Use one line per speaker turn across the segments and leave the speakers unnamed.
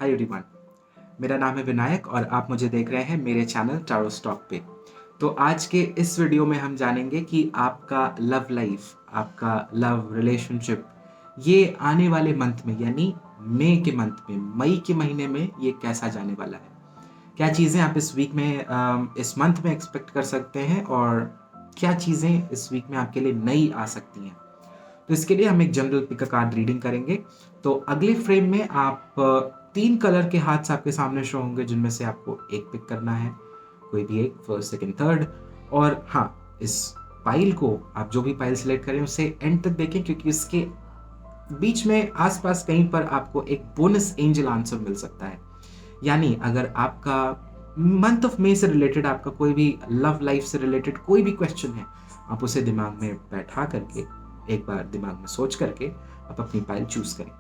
Hi everyone, मेरा नाम है विनायक और आप मुझे देख रहे हैं मेरे चैनल टारो स्टॉक पे। तो आज के इस वीडियो में हम जानेंगे कि आपका लव लाइफ, आपका लव रिलेशनशिप ये आने वाले मंथ में यानी मई के मंथ में, मई के महीने में ये कैसा जाने वाला है। क्या चीज़ें आप इस वीक में इस मंथ में एक्सपेक्ट कर सकते हैं और क्या चीज़ें इस वीक में आपके लिए नई आ सकती हैं। तो इसके लिए हम एक जनरल पिक कार्ड रीडिंग करेंगे। तो अगले फ्रेम में आप 3 कलर के हार्ट्स आपके सामने शो होंगे, जिनमें से आपको एक पिक करना है, कोई भी एक, फर्स्ट सेकंड थर्ड। और हाँ, इस पाइल को आप जो भी पाइल सिलेक्ट करें उसे एंड तक देखें, क्योंकि इसके बीच में आसपास कहीं पर आपको एक बोनस एंजल आंसर मिल सकता है। यानी अगर आपका मंथ ऑफ मई से रिलेटेड, आपका कोई भी लव लाइफ से रिलेटेड कोई भी क्वेश्चन है, आप उसे दिमाग में बैठा करके, एक बार दिमाग में सोच करके आप अपनी पाइल चूज करें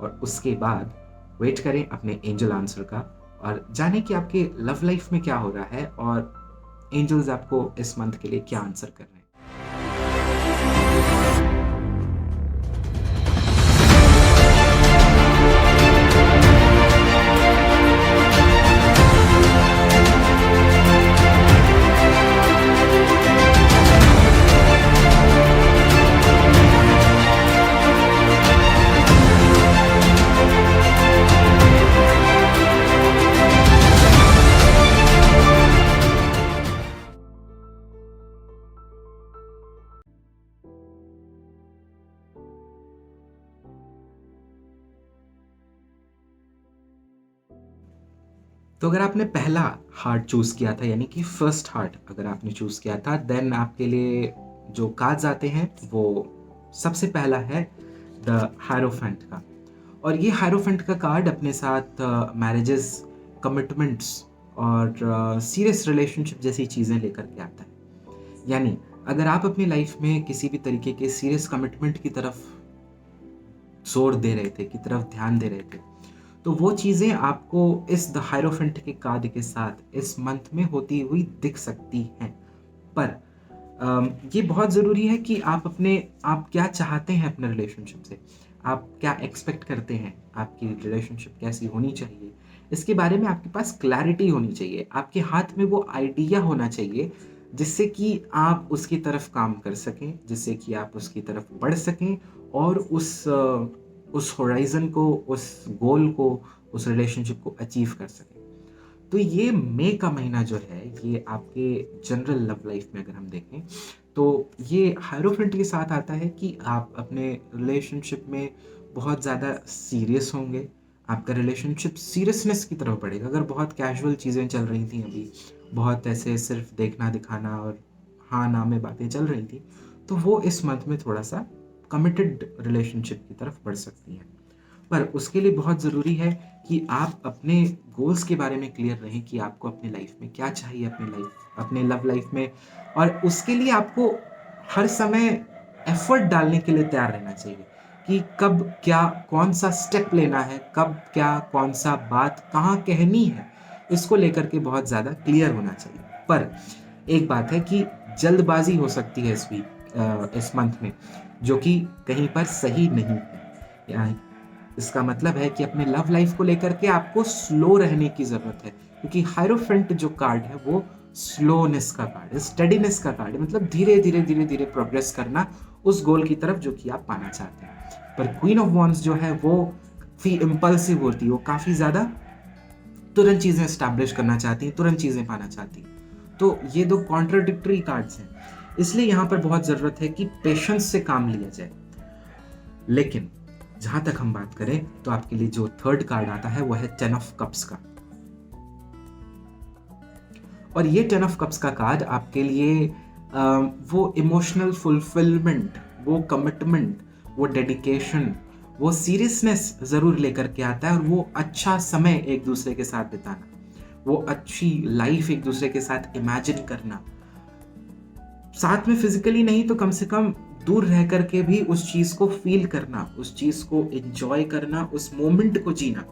और उसके बाद वेट करें अपने एंजल आंसर का और जाने कि आपके लव लाइफ में क्या हो रहा है और एंजल्स आपको इस मंथ के लिए क्या आंसर कर रहे हैं। तो अगर आपने पहला हार्ट चूज किया था, यानी कि फर्स्ट हार्ट अगर आपने चूज किया था, देन आपके लिए जो कार्ड्स आते हैं वो सबसे पहला है द हायरोफेंट का। और ये हायरोफेंट का कार्ड अपने साथ मैरिजेस, कमिटमेंट्स और सीरियस रिलेशनशिप जैसी चीज़ें लेकर के आता है। यानी अगर आप अपनी लाइफ में किसी भी तरीके के सीरियस कमिटमेंट की तरफ जोर दे रहे थे, की तरफ ध्यान दे रहे थे, तो वो चीज़ें आपको इस द हायरोफेंट के कार्ड के साथ इस मंथ में होती हुई दिख सकती हैं। पर ये बहुत ज़रूरी है कि आप क्या चाहते हैं अपने रिलेशनशिप से, आप क्या एक्सपेक्ट करते हैं, आपकी रिलेशनशिप कैसी होनी चाहिए, इसके बारे में आपके पास क्लैरिटी होनी चाहिए, आपके हाथ में वो आइडिया होना चाहिए जिससे कि आप उसकी तरफ काम कर सकें, जिससे कि आप उसकी तरफ बढ़ सकें और उस होराइजन को, उस गोल को, उस रिलेशनशिप को अचीव कर सकें। तो ये मई का महीना जो है, ये आपके जनरल लव लाइफ में अगर हम देखें तो ये हायरोफेंट के साथ आता है कि आप अपने रिलेशनशिप में बहुत ज़्यादा सीरियस होंगे। आपका रिलेशनशिप सीरियसनेस की तरफ बढ़ेगा। अगर बहुत कैजुअल चीज़ें चल रही थी अभी, बहुत ऐसे सिर्फ देखना दिखाना और हाँ ना में बातें चल रही थी, तो वो इस मंथ में थोड़ा सा कमिटेड रिलेशनशिप की तरफ बढ़ सकती है। पर उसके लिए बहुत ज़रूरी है कि आप अपने गोल्स के बारे में क्लियर रहें कि आपको अपनी लाइफ में क्या चाहिए, अपने लव लाइफ में। और उसके लिए आपको हर समय एफर्ट डालने के लिए तैयार रहना चाहिए कि कब क्या, कौन सा स्टेप लेना है, कब क्या, कौन सा बात कहाँ कहनी है, इसको लेकर के बहुत ज़्यादा क्लियर होना चाहिए। पर एक बात है कि जल्दबाजी हो सकती है इस मंथ में, जो कि कहीं पर सही नहीं है। इसका मतलब है कि अपने लव लाइफ को लेकर के आपको स्लो रहने की ज़रूरत है, क्योंकि हायरोफेंट जो कार्ड है वो स्लोनेस का कार्ड है, स्टडीनेस का कार्ड है, मतलब धीरे धीरे प्रोग्रेस करना उस गोल की तरफ जो कि आप पाना चाहते हैं। पर क्वीन ऑफ वॉन्ड्स जो है वो काफ़ी इम्पल्सिव होती है, वो काफ़ी ज़्यादा तुरंत चीज़ें एस्टैब्लिश करना चाहती हैं, तुरंत चीज़ें पाना चाहती हैं। तो ये दो कॉन्ट्राडिक्टरी कार्ड्स हैं, इसलिए यहाँ पर बहुत ज़रूरत है कि पेशेंस से काम लिया जाए। लेकिन जहां तक हम बात करें तो आपके लिए जो थर्ड कार्ड आता है वो है 10 ऑफ कप्स का। और ये 10 ऑफ कप्स का कार्ड आपके लिए वो इमोशनल फुलफिलमेंट, वो कमिटमेंट, वो डेडिकेशन, वो सीरियसनेस जरूर लेकर के आता है और वो अच्छा समय एक दूसरे के साथ बिताना, वो अच्छी लाइफ एक दूसरे के साथ इमेजिन करना, साथ में फिजिकली नहीं तो कम से कम दूर रह करके भी उस चीज को फील करना, उस चीज को एंजॉय करना, उस मोमेंट को जीना,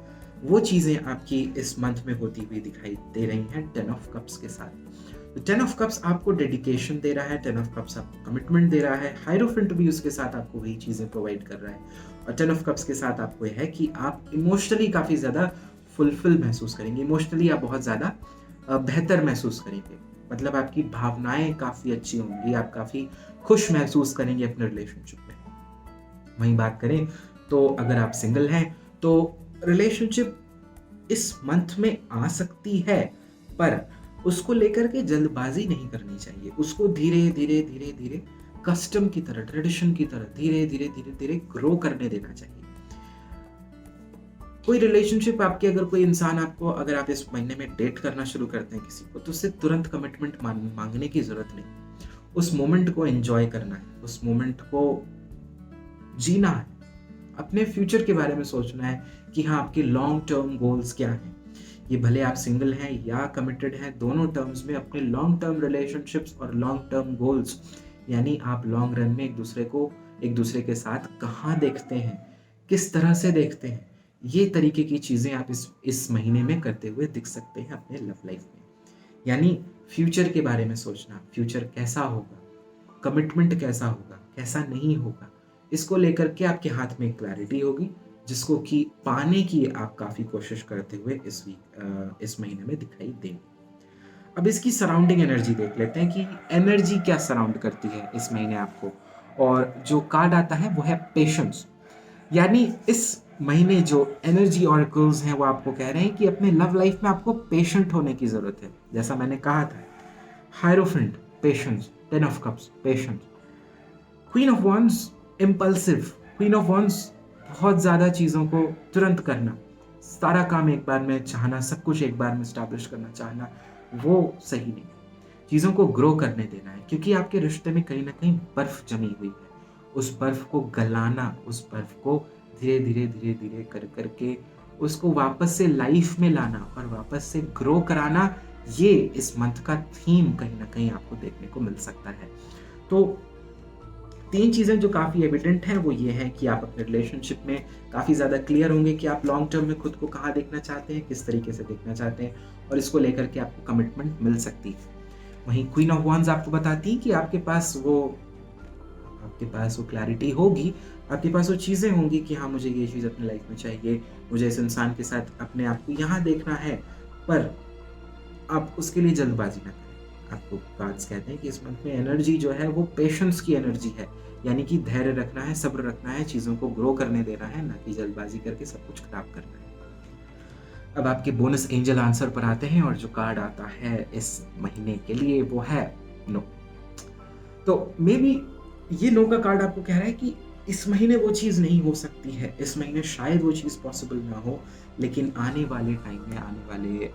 वो चीजें आपकी इस मंथ में होती हुई दिखाई दे रही हैं 10 ऑफ कप्स के साथ। तो 10 ऑफ कप्स आपको डेडिकेशन दे रहा है, 10 ऑफ कप्स आपको कमिटमेंट दे रहा है, हायरोफेंट भी उसके साथ आपको वही चीजें प्रोवाइड कर रहा है। और 10 ऑफ कप्स के साथ आपको यह है कि आप इमोशनली काफी ज्यादा फुलफिल महसूस करेंगे, इमोशनली आप बहुत ज़्यादा बेहतर महसूस करेंगे। मतलब आपकी भावनाएँ काफ़ी अच्छी होंगी, आप काफ़ी खुश महसूस करेंगे अपने रिलेशनशिप में। वहीं बात करें तो अगर आप सिंगल हैं, तो रिलेशनशिप इस मंथ में आ सकती है, पर उसको लेकर के जल्दबाज़ी नहीं करनी चाहिए। उसको धीरे, धीरे, धीरे, धीरे कस्टम की तरह, ट्रेडिशन की तरह धीरे, धीरे, धीरे, धीरे ग्रो करने देना चाहिए। कोई रिलेशनशिप आपकी, अगर कोई इंसान आपको, अगर आप इस महीने में डेट करना शुरू करते हैं किसी को, तो उससे तुरंत कमिटमेंट माँगने की ज़रूरत नहीं। उस मोमेंट को एन्जॉय करना है, उस मोमेंट को जीना है, अपने फ्यूचर के बारे में सोचना है कि हाँ, आपके लॉन्ग टर्म गोल्स क्या हैं। ये भले आप सिंगल हैं या कमिटेड हैं, दोनों टर्म्स में अपने लॉन्ग टर्म रिलेशनशिप्स और लॉन्ग टर्म गोल्स, यानी आप लॉन्ग रन में एक दूसरे के साथ कहाँ देखते हैं, किस तरह से देखते हैं, ये तरीके की चीज़ें आप इस महीने में करते हुए दिख सकते हैं अपने लव लाइफ में। यानी फ्यूचर के बारे में सोचना, फ्यूचर कैसा होगा, कमिटमेंट कैसा होगा, कैसा नहीं होगा, इसको लेकर के आपके हाथ में क्लैरिटी होगी, जिसको कि पाने की आप काफ़ी कोशिश करते हुए इस महीने में दिखाई देंगे। अब इसकी सराउंडिंग एनर्जी देख लेते हैं कि एनर्जी क्या सराउंड करती है इस महीने आपको। और जो कार्ड आता है वो है पेशेंस। यानी इस महीने जो एनर्जी ऑरेकल्स हैं वो आपको कह रहे हैं कि अपने लव लाइफ में आपको पेशेंट होने की ज़रूरत है। जैसा मैंने कहा था, hierophant patience, 10 of cups patience, queen of wands impulsive, queen of wands बहुत ज़्यादा चीज़ों को तुरंत करना, सारा काम एक बार में चाहना, सब कुछ एक बार में स्टैब्लिश करना चाहना, वो सही नहीं है। चीज़ों को ग्रो करने देना है, क्योंकि आपके रिश्ते में कहीं न कहीं बर्फ़ जमी हुई है। उस बर्फ़ को गलाना, उस बर्फ़ को धीरे, धीरे, धीरे, धीरे कर के उसको वापस से लाइफ़ में लाना और वापस से ग्रो कराना, ये इस मंथ का थीम कहीं न कहीं आपको देखने को मिल सकता है। तो 3 चीज़ें जो काफ़ी एविडेंट हैं वो ये हैं कि आप अपने रिलेशनशिप में काफ़ी ज़्यादा क्लियर होंगे कि आप लॉन्ग टर्म में खुद को कहाँ देखना चाहते हैं, किस तरीके से देखना चाहते हैं, और इसको लेकर के आपको कमिटमेंट मिल सकती है। वहीं क्वीन ऑफ वांड्स आपको बताती है कि आपके पास वो क्लैरिटी होगी, आपके पास वो चीज़ें होंगी कि हाँ, मुझे ये चीज़ अपनी लाइफ में चाहिए, मुझे इस इंसान के साथ अपने आप को यहाँ देखना है, पर आप उसके लिए जल्दबाज़ी ना करें। आपको कार्ड्स कहते हैं कि इस मंथ में एनर्जी जो है वो पेशेंस की एनर्जी है, यानी कि धैर्य रखना है, सब्र रखना है, चीज़ों को ग्रो करने देना है, ना कि जल्दबाज़ी करके सब कुछ खराब करना है। अब आपके बोनस एंजल आंसर पर आते हैं, और जो कार्ड आता है इस महीने के लिए वो है नो। तो मे बी ये नो का कार्ड आपको कह रहा है कि इस महीने वो चीज़ नहीं हो सकती है, इस महीने शायद वो चीज़ पॉसिबल ना हो, लेकिन आने वाले टाइम में, आने वाले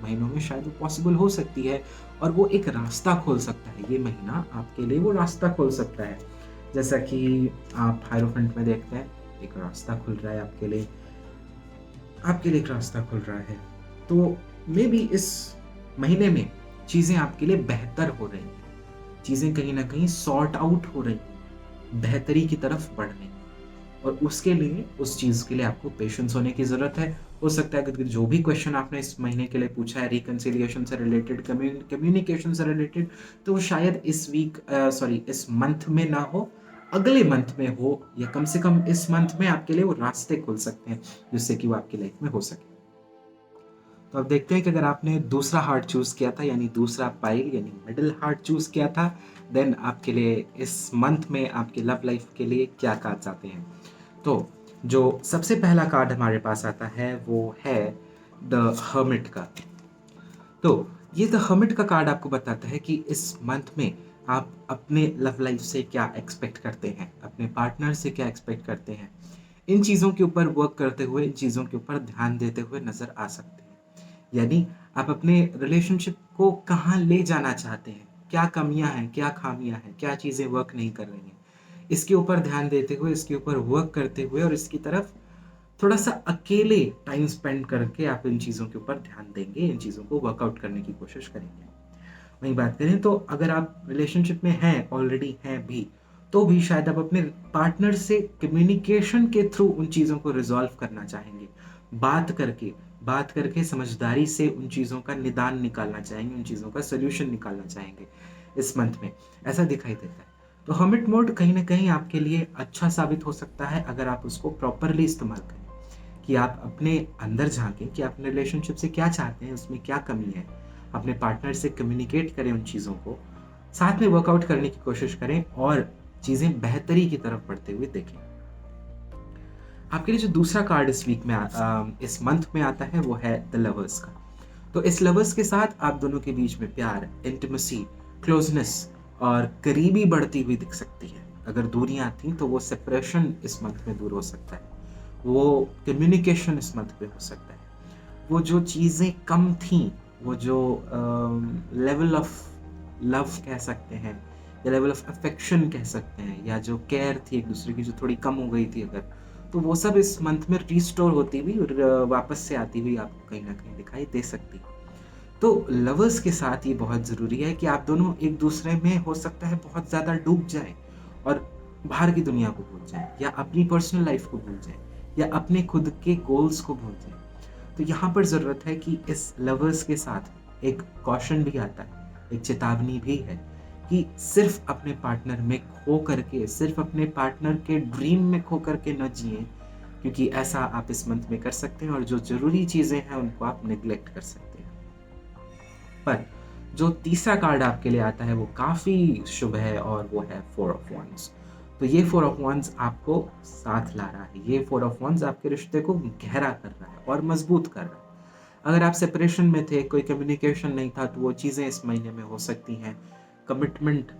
महीनों में शायद वो पॉसिबल हो सकती है, और वो एक रास्ता खोल सकता है। ये महीना आपके लिए वो रास्ता खोल सकता है। जैसा कि आप हायरोफेंट में देखते हैं, एक रास्ता खुल रहा है आपके लिए एक रास्ता खुल रहा है। तो मे बी इस महीने में चीज़ें आपके लिए बेहतर हो रही हैं। चीज़ें कहीं न कहीं सॉर्ट आउट हो रही हैं, बेहतरी की तरफ बढ़ रही हैं, और उसके लिए, उस चीज़ के लिए आपको पेशेंस होने की ज़रूरत है। हो सकता है कि जो भी क्वेश्चन आपने इस महीने के लिए पूछा है, रिकंसिलिएशन से रिलेटेड, कम्युनिकेशन से रिलेटेड, तो वो शायद इस मंथ में ना हो, अगले मंथ में हो, या कम से कम इस मंथ में आपके लिए वो रास्ते खुल सकते हैं, जिससे कि वो आपकी लाइफ में हो सके। तो अब देखते हैं कि अगर आपने दूसरा हार्ट चूज़ किया था, यानी दूसरा पाइल यानी मिडल हार्ट चूज़ किया था, देन आपके लिए इस मंथ में आपके लव लाइफ के लिए क्या कार्ड्स आते हैं। तो जो सबसे पहला कार्ड हमारे पास आता है वो है द हर्मिट का। तो ये द हर्मिट का कार्ड आपको बताता है कि इस मंथ में आप अपने लव लाइफ से क्या एक्सपेक्ट करते हैं, अपने पार्टनर से क्या एक्सपेक्ट करते हैं। इन चीज़ों के ऊपर वर्क करते हुए, इन चीज़ों के ऊपर ध्यान देते हुए नज़र आ सकते हैं। यानी आप अपने रिलेशनशिप को कहाँ ले जाना चाहते हैं, क्या कमियां हैं, क्या खामियां हैं, क्या चीज़ें वर्क नहीं कर रही हैं, इसके ऊपर ध्यान देते हुए, इसके ऊपर वर्क करते हुए, और इसकी तरफ थोड़ा सा अकेले टाइम स्पेंड करके आप इन चीज़ों के ऊपर ध्यान देंगे, इन चीज़ों को वर्कआउट करने की कोशिश करेंगे। वहीं बात करें तो अगर आप रिलेशनशिप में हैं, ऑलरेडी हैं भी, तो भी शायद आप अपने पार्टनर से कम्युनिकेशन के थ्रू उन चीज़ों को रिजॉल्व करना चाहेंगे। बात करके बात करके समझदारी से उन चीज़ों का निदान निकालना चाहेंगे, उन चीज़ों का सॉल्यूशन निकालना चाहेंगे इस मंथ में, ऐसा दिखाई देता है। तो हर्मिट मोड कहीं न कहीं आपके लिए अच्छा साबित हो सकता है, अगर आप उसको प्रॉपरली इस्तेमाल करें। कि आप अपने अंदर झाँकें कि आप अपने रिलेशनशिप से क्या चाहते हैं, उसमें क्या कमी है। अपने पार्टनर से कम्युनिकेट करें उन चीज़ों को, साथ में वर्कआउट करने की कोशिश करें और चीज़ें बेहतरी की तरफ बढ़ते हुए देखें। आपके लिए जो दूसरा कार्ड इस वीक में इस मंथ में आता है वो है द लवर्स का। तो इस लवर्स के साथ आप दोनों के बीच में प्यार, इंटिमेसी, क्लोजनेस और करीबी बढ़ती हुई दिख सकती है। अगर दूरियां थी तो वो सेपरेशन इस मंथ में दूर हो सकता है। वो कम्युनिकेशन इस मंथ में हो सकता है। वो जो चीज़ें कम थीं, वो जो लेवल ऑफ लव कह सकते हैं या लेवल ऑफ अफेक्शन कह सकते हैं, या जो केयर थी एक दूसरे की जो थोड़ी कम हो गई थी अगर, तो वो सब इस मंथ में रिस्टोर होती हुई और वापस से आती हुई आपको कहीं ना कहीं दिखाई दे सकती है। तो लवर्स के साथ ये बहुत ज़रूरी है कि आप दोनों एक दूसरे में हो सकता है बहुत ज़्यादा डूब जाएं और बाहर की दुनिया को भूल जाएं, या अपनी पर्सनल लाइफ को भूल जाएं, या अपने खुद के गोल्स को भूल जाएं। तो यहाँ पर ज़रूरत है कि इस लवर्स के साथ एक कॉशन भी आता है, एक चेतावनी भी है कि सिर्फ अपने पार्टनर में खो करके, सिर्फ अपने पार्टनर के ड्रीम में खो करके न जिए, क्योंकि ऐसा आप इस मंथ में कर सकते हैं और जो ज़रूरी चीज़ें हैं उनको आप नेग्लेक्ट कर सकते हैं। पर जो तीसरा कार्ड आपके लिए आता है वो काफ़ी शुभ है और वो है फोर ऑफ वंस। तो ये फोर ऑफ वंस आपको साथ ला रहा है, ये फोर ऑफ वंस आपके रिश्ते को गहरा कर रहा है और मजबूत कर रहा है। अगर आप सेपरेशन में थे, कोई कम्युनिकेशन नहीं था, तो वो चीज़ें इस महीने में हो सकती हैं। कमिटमेंट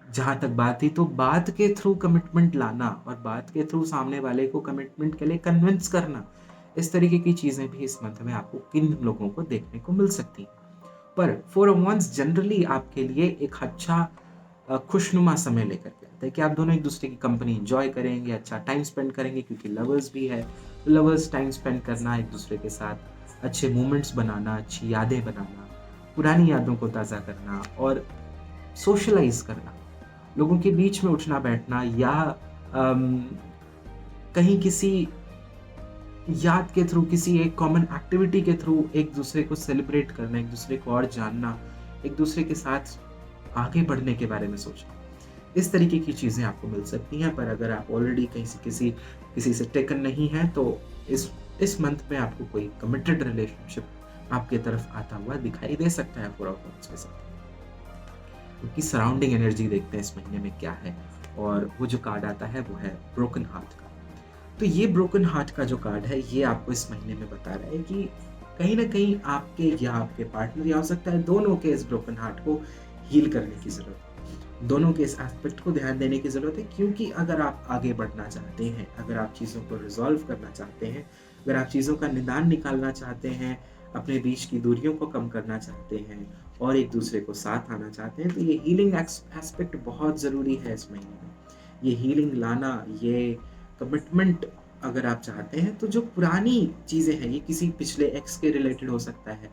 जहाँ तक बात थी, तो बात के थ्रू कमिटमेंट लाना और बात के थ्रू सामने वाले को कमिटमेंट के लिए कन्विंस करना, इस तरीके की चीज़ें भी इस मंथ में आपको किन लोगों को देखने को मिल सकती हैं। पर फोर ऑफ वंस जनरली आपके लिए एक अच्छा खुशनुमा समय लेकर के आता है कि आप दोनों एक दूसरे की कंपनी एंजॉय करेंगे, अच्छा टाइम स्पेंड करेंगे, क्योंकि लवर्स भी है। तो लवर्स टाइम स्पेंड करना, एक दूसरे के साथ अच्छे मोमेंट्स बनाना, अच्छी यादें बनाना, पुरानी यादों को ताज़ा करना और सोशलाइज करना, लोगों के बीच में उठना बैठना, या अम, कहीं किसी याद के थ्रू, किसी एक कॉमन एक्टिविटी के थ्रू एक दूसरे को सेलिब्रेट करना, एक दूसरे को और जानना, एक दूसरे के साथ आगे बढ़ने के बारे में सोचना। इस तरीके की चीज़ें आपको मिल सकती हैं। पर अगर आप ऑलरेडी कहीं से किसी से टेकन नहीं हैं, तो इस मंथ में आपको कोई कमिटेड रिलेशनशिप आपके तरफ आता हुआ दिखाई दे सकता है फोर ऑफ वंस के साथ। क्योंकि सराउंडिंग एनर्जी देखते हैं इस महीने में क्या है, और वो जो कार्ड आता है वो है ब्रोकन हार्ट का। तो ये ब्रोकन हार्ट का जो कार्ड है, ये आपको इस महीने में बता रहा है कि कहीं ना कहीं आपके या आपके पार्टनर, या हो सकता है दोनों के, इस ब्रोकन हार्ट को हील करने की ज़रूरत है। दोनों के इस एस्पेक्ट को ध्यान देने की ज़रूरत है, क्योंकि अगर आप आगे बढ़ना चाहते हैं, अगर आप चीज़ों को रिजॉल्व करना चाहते हैं, अगर आप चीज़ों का निदान निकालना चाहते हैं, अपने बीच की दूरियों को कम करना चाहते हैं और एक दूसरे को साथ आना चाहते हैं, तो ये हीलिंग एस्पेक्ट बहुत ज़रूरी है इस महीने में। ये हीलिंग लाना, ये कमिटमेंट अगर आप चाहते हैं, तो जो पुरानी चीज़ें हैं, ये किसी पिछले एक्स के रिलेटेड हो सकता है,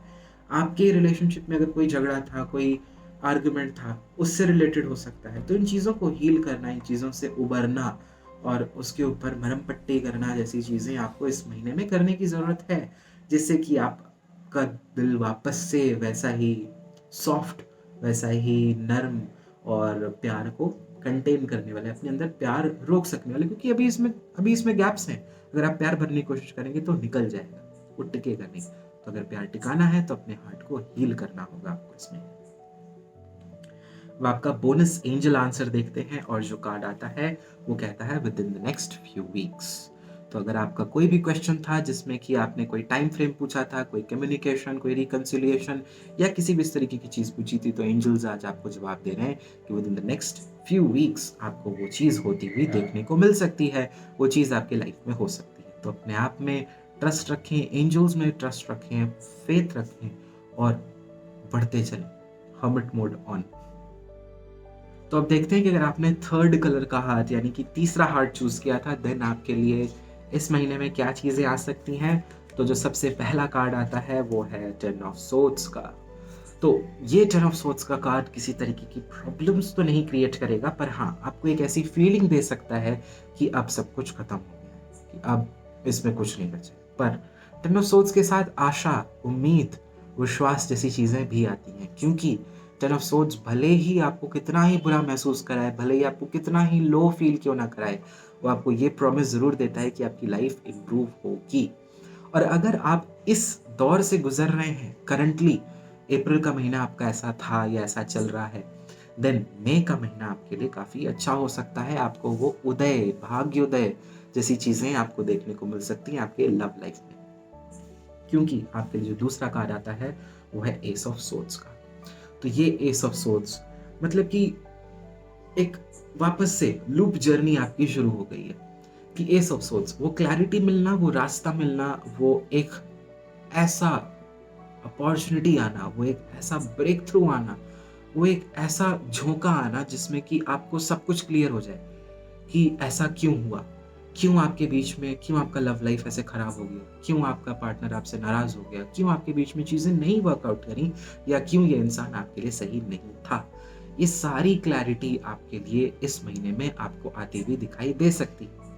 आपके रिलेशनशिप में अगर कोई झगड़ा था, कोई आर्गुमेंट था, उससे रिलेटेड हो सकता है। तो इन चीज़ों को हील करना, इन चीज़ों से उबरना और उसके ऊपर मरहम पट्टी करना जैसी चीज़ें आपको इस महीने में करने की ज़रूरत है, जिससे कि आपका दिल वापस से वैसा ही सॉफ्ट, वैसा ही नर्म और प्यार को कंटेन करने वाले, अपने अंदर प्यार रोक सकने वाले, क्योंकि अभी इसमें गैप्स हैं। अगर आप प्यार भरने की कोशिश करेंगे तो निकल जाएगा, वो टिकेगा नहीं। तो अगर प्यार टिकाना है तो अपने हार्ट को हील करना होगा आपको इसमें। अब आपका बोनस एंजल आंसर देखते हैं, और जो कार्ड आता है वो कहता है with in the next few weeks. तो अगर आपका कोई भी क्वेश्चन था जिसमें कि आपने कोई टाइम फ्रेम पूछा था, कोई कम्युनिकेशन, कोई रिकंसिलिएशन या किसी भी इस तरीके की चीज़ पूछी थी, तो एंजल्स आज आपको जवाब दे रहे हैं कि with in the next few weeks आपको वो चीज़ होती हुई देखने को मिल सकती है, वो चीज़ आपके लाइफ में हो सकती है। तो अपने आप में ट्रस्ट रखें, एंजल्स में ट्रस्ट रखें, फेथ रखें और बढ़ते चलें, हर्मिट मोड ऑन। तो अब देखते हैं कि अगर आपने थर्ड कलर का हार्ट, यानी कि तीसरा हार्ट चूज किया था, देन आपके लिए इस महीने में क्या चीजें आ सकती हैं। तो जो सबसे पहला कार्ड आता है वो है टेन ऑफ सोर्ड्स का। तो ये टेन ऑफ सोर्ड्स का कार्ड किसी तरीके की प्रॉब्लम्स तो नहीं क्रिएट करेगा, पर हाँ आपको एक ऐसी फीलिंग दे सकता है कि अब सब कुछ खत्म हो गया है, कि अब इसमें कुछ नहीं बचे। पर टेन ऑफ सोर्ड्स के साथ आशा, उम्मीद, विश्वास जैसी चीजें भी आती हैं, क्योंकि 10 ऑफ सोर्ड्स भले ही आपको कितना ही बुरा महसूस कराए, भले ही आपको कितना ही लो फील क्यों ना कराए, वो आपको ये प्रॉमिस ज़रूर देता है कि आपकी लाइफ इम्प्रूव होगी। और अगर आप इस दौर से गुज़र रहे हैं करंटली, अप्रैल का महीना आपका ऐसा था या ऐसा चल रहा है, देन मई का महीना आपके लिए काफ़ी अच्छा हो सकता है। आपको वो उदय, भाग्योदय जैसी चीज़ें आपको देखने को मिल सकती हैं आपके लव लाइफ में। क्योंकि आपके लिए जो दूसरा कार्ड आता है वो है एस ऑफ सोर्ड्स का। तो ये एस ऑफ सोर्ड्स मतलब कि एक वापस से लूप जर्नी आपकी शुरू हो गई है कि एस ऑफ सोर्ड्स, वो क्लैरिटी मिलना, वो रास्ता मिलना, वो एक ऐसा अपॉर्चुनिटी आना, वो एक ऐसा ब्रेक थ्रू आना, वो एक ऐसा झोंका आना जिसमें कि आपको सब कुछ क्लियर हो जाए कि ऐसा क्यों हुआ, क्यों आपके बीच में, क्यों आपका लव लाइफ ऐसे खराब हो गया, क्यों आपका पार्टनर आपसे नाराज हो गया, क्यों आपके बीच में चीजें नहीं वर्कआउट करी, या क्यों ये इंसान आपके लिए सही नहीं था। ये सारी क्लैरिटी आपके लिए इस महीने में आपको आती हुई दिखाई दे सकती है।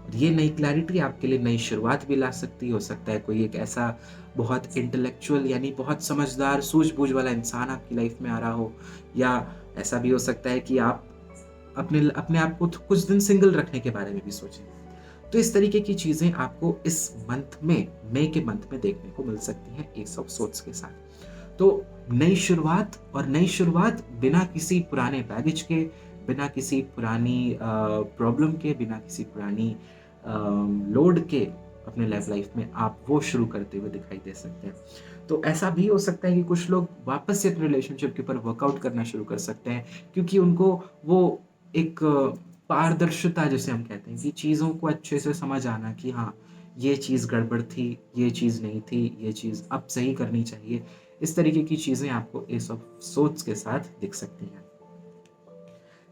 और ये नई क्लैरिटी आपके लिए नई शुरुआत भी ला सकती हो सकता है कोई एक ऐसा बहुत इंटेलेक्चुअल यानी बहुत समझदार सूझबूझ वाला इंसान आपकी लाइफ में आ रहा हो, या ऐसा भी हो सकता है कि आप अपने अपने आप को कुछ दिन सिंगल रखने के बारे में भी सोचें। तो इस तरीके की चीजें आपको इस मंथ में, मई के मंथ में देखने को मिल सकती हैं एस ऑफ सोर्ड्स के साथ। तो नई शुरुआत, और नई शुरुआत बिना किसी पुराने बैगेज के, बिना किसी पुरानी प्रॉब्लम के, बिना किसी पुरानी लोड के अपने लाइफ में आप वो शुरू करते हुए दिखाई दे सकते हैं। तो ऐसा भी हो सकता है कि कुछ लोग वापस से अपने रिलेशनशिप के ऊपर वर्कआउट करना शुरू कर सकते हैं, क्योंकि उनको वो एक पारदर्शिता जिसे हम कहते हैं कि चीज़ों को अच्छे से समझ आना कि हाँ, ये चीज़ गड़बड़ थी, ये चीज़ नहीं थी, ये चीज़ अब सही करनी चाहिए। इस तरीके की चीज़ें आपको एस ऑफ सोर्ड्स के साथ दिख सकती हैं।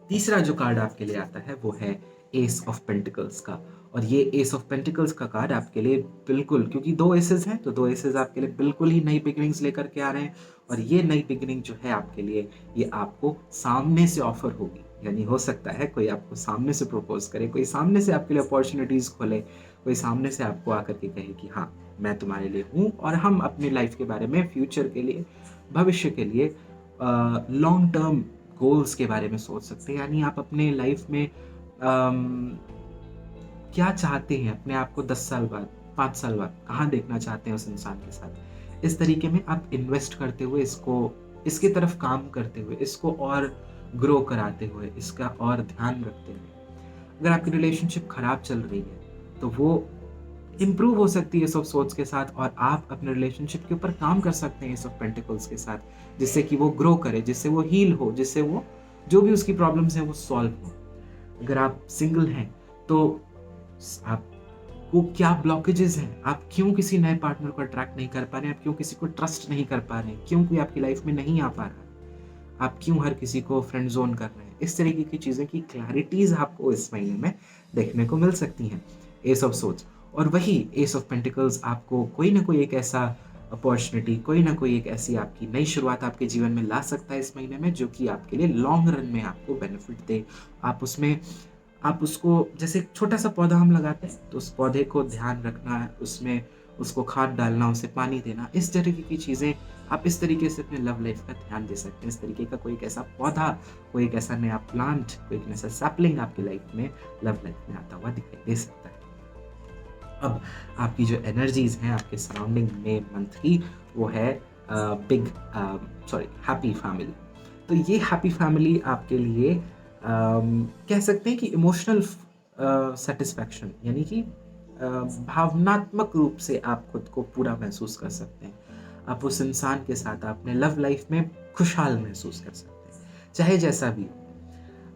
तीसरा जो कार्ड आपके लिए आता है वो है एस ऑफ पेंटिकल्स का। और ये एस ऑफ पेंटिकल्स का कार्ड आपके लिए बिल्कुल, क्योंकि दो एसेस हैं तो दो एसेस आपके लिए बिल्कुल ही नई बिगिनिंग्स लेकर के आ रहे हैं। और ये नई बिगिनिंग जो है आपके लिए, ये आपको सामने से ऑफर होगी। यानी हो सकता है कोई आपको सामने से प्रपोज करे, कोई सामने से आपके लिए अपॉर्चुनिटीज खोले, कोई सामने से आपको आकर के कहे कि हाँ, मैं तुम्हारे लिए हूँ, और हम अपनी लाइफ के बारे में, फ्यूचर के लिए, भविष्य के लिए लॉन्ग टर्म गोल्स के बारे में सोच सकते हैं। यानी आप अपने लाइफ में क्या चाहते हैं, अपने आप को 10 साल बाद, 5 साल बाद कहाँ देखना चाहते हैं उस इंसान के साथ। इस तरीके में आप इन्वेस्ट करते हुए, इसको, इसकी तरफ काम करते हुए, इसको और ग्रो कराते हुए, इसका और ध्यान रखते हुए, अगर आपकी रिलेशनशिप खराब चल रही है तो वो इम्प्रूव हो सकती है सब सोच के साथ, और आप अपने रिलेशनशिप के ऊपर काम कर सकते हैं सब पेंटिकल्स के साथ, जिससे कि वो ग्रो करे, जिससे वो हील हो, जिससे वो जो भी उसकी प्रॉब्लम्स हैं वो सॉल्व हो। अगर आप सिंगल हैं तो आपको क्या ब्लॉकेजेस हैं, आप क्यों किसी नए पार्टनर को अट्रैक्ट नहीं कर पा रहे हैं, आप क्यों किसी को ट्रस्ट नहीं कर पा रहे हैं, क्यों कोई आपकी लाइफ में नहीं आ पा रहा, आप क्यों हर किसी को फ्रेंड जोन कर रहे हैं। इस तरीके की चीज़ें की क्लैरिटीज आपको इस महीने में देखने को मिल सकती हैं एस ऑफ सोर्ड्स। और वही एस ऑफ पेंटिकल्स आपको कोई ना कोई एक ऐसा अपॉर्चुनिटी, कोई ना कोई एक ऐसी आपकी नई शुरुआत आपके जीवन में ला सकता है इस महीने में, जो कि आपके लिए लॉन्ग रन में आपको बेनिफिट दे। आप उसमें, आप उसको, जैसे एक छोटा सा पौधा हम लगाते हैं तो उस पौधे को ध्यान रखना है, उसमें उसको खाद डालना, उसे पानी देना, इस तरीके की चीज़ें आप इस तरीके से अपने लव लाइफ का ध्यान दे सकते हैं। इस तरीके का कोई एक ऐसा पौधा, कोई एक ऐसा नया प्लांट, कोई एक ऐसा सैपलिंग आपकी लाइफ में, लव लाइफ में आता हुआ दिखाई दे सकता है। अब आपकी जो एनर्जीज हैं आपके सराउंडिंग में मंथ की, वो है हैप्पी फैमिली। तो ये हैप्पी फैमिली आपके लिए कह सकते हैं कि इमोशनल सेटिस्फैक्शन, यानी कि भावनात्मक रूप से आप खुद को पूरा महसूस कर सकते हैं। आप उस इंसान के साथ अपने लव लाइफ में खुशहाल महसूस कर सकते हैं, चाहे जैसा भी हो।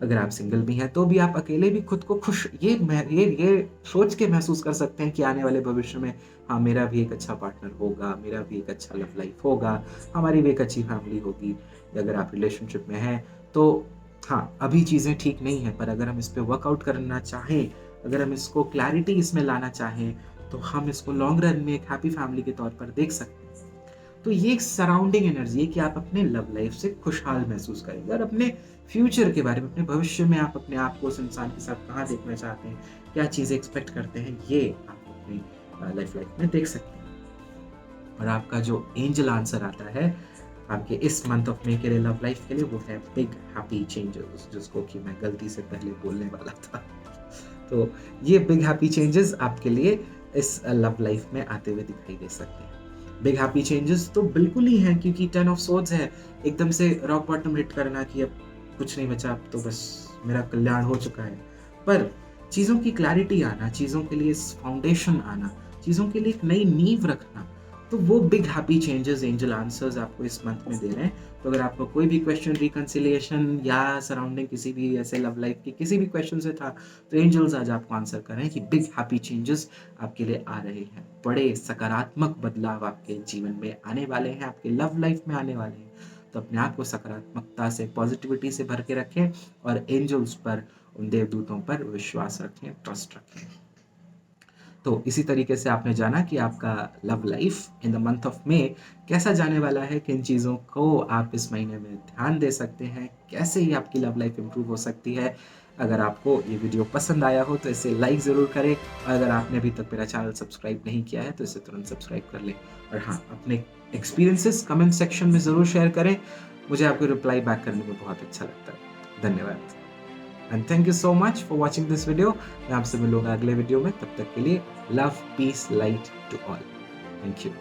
अगर आप सिंगल भी हैं तो भी आप अकेले भी खुद को खुश, ये सोच के महसूस कर सकते हैं कि आने वाले भविष्य में हाँ, मेरा भी एक अच्छा पार्टनर होगा, मेरा भी एक अच्छा लव लाइफ होगा, हमारी भी एक अच्छी फैमिली होगी। अगर आप रिलेशनशिप में हैं तो हाँ, अभी चीज़ें ठीक नहीं हैं, पर अगर हम इस पे वर्कआउट करना चाहें, अगर हम इसको क्लैरिटी इसमें लाना चाहें, तो हम इसको लॉन्ग रन में एक हैप्पी फैमिली के तौर पर देख सकते हैं। तो ये एक सराउंडिंग एनर्जी है कि आप अपने लव लाइफ से खुशहाल महसूस करेंगे, और अपने फ्यूचर के बारे में, अपने भविष्य में आप अपने आप को उस इंसान के साथ कहाँ देखना चाहते हैं, क्या चीज़ें एक्सपेक्ट करते हैं, ये आप अपनी लाइफ में देख सकते हैं। और आपका जो एंजल आंसर आता है आपके इस मंथ ऑफ मे के लिए लव लाइफ के लिए, वो है बिग हैप्पी चेंजेस, जिसको कि मैं गलती से पहले बोलने वाला था। तो ये बिग हैप्पी चेंजेस आपके लिए इस लव लाइफ में आते हुए दिखाई दे सकते हैं। बिग हैप्पी चेंजेस तो बिल्कुल ही हैं, क्योंकि 10 ऑफ सोर्ड्स है, एकदम से रॉक बॉटम हिट करना कि अब कुछ नहीं बचा, अब तो बस मेरा कल्याण हो चुका है। पर चीज़ों की क्लैरिटी आना, चीज़ों के लिए फाउंडेशन आना, चीज़ों के लिए एक नई नींव रखना, तो वो big happy changes angel answers आपको इस मंथ में दे रहे हैं। तो अगर आपको कोई भी क्वेश्चन रिकंसिलिएशन या सराउंडिंग किसी भी ऐसे लव लाइफ के किसी भी क्वेश्चन से था, तो एंजल्स आज आपको आंसर कर रहे हैं कि बिग हैप्पी चेंजेस आपके लिए आ रहे हैं, बड़े सकारात्मक बदलाव आपके जीवन में आने वाले हैं, आपके लव लाइफ में आने वाले हैं। तो अपने आप को सकारात्मकता से, पॉजिटिविटी से भर के रखें और एंजल्स पर, उन देवदूतों पर विश्वास रखें, ट्रस्ट रखें। तो इसी तरीके से आपने जाना कि आपका love life in the month of May कैसा जाने वाला है, किन चीज़ों को आप इस महीने में ध्यान दे सकते हैं, कैसे ही आपकी लव लाइफ इम्प्रूव हो सकती है। अगर आपको ये वीडियो पसंद आया हो तो इसे लाइक ज़रूर करें, और अगर आपने अभी तक मेरा चैनल सब्सक्राइब नहीं किया है तो इसे तुरंत सब्सक्राइब कर लें। और हाँ, अपने एक्सपीरियंसेस कमेंट सेक्शन में ज़रूर शेयर करें, मुझे आपको रिप्लाई बैक करने में बहुत अच्छा लगता है। धन्यवाद। And thank you so much for watching this video. मैं आपसे मिलूंगा अगले वीडियो में, तब तक के लिए love, peace, light to all. Thank you.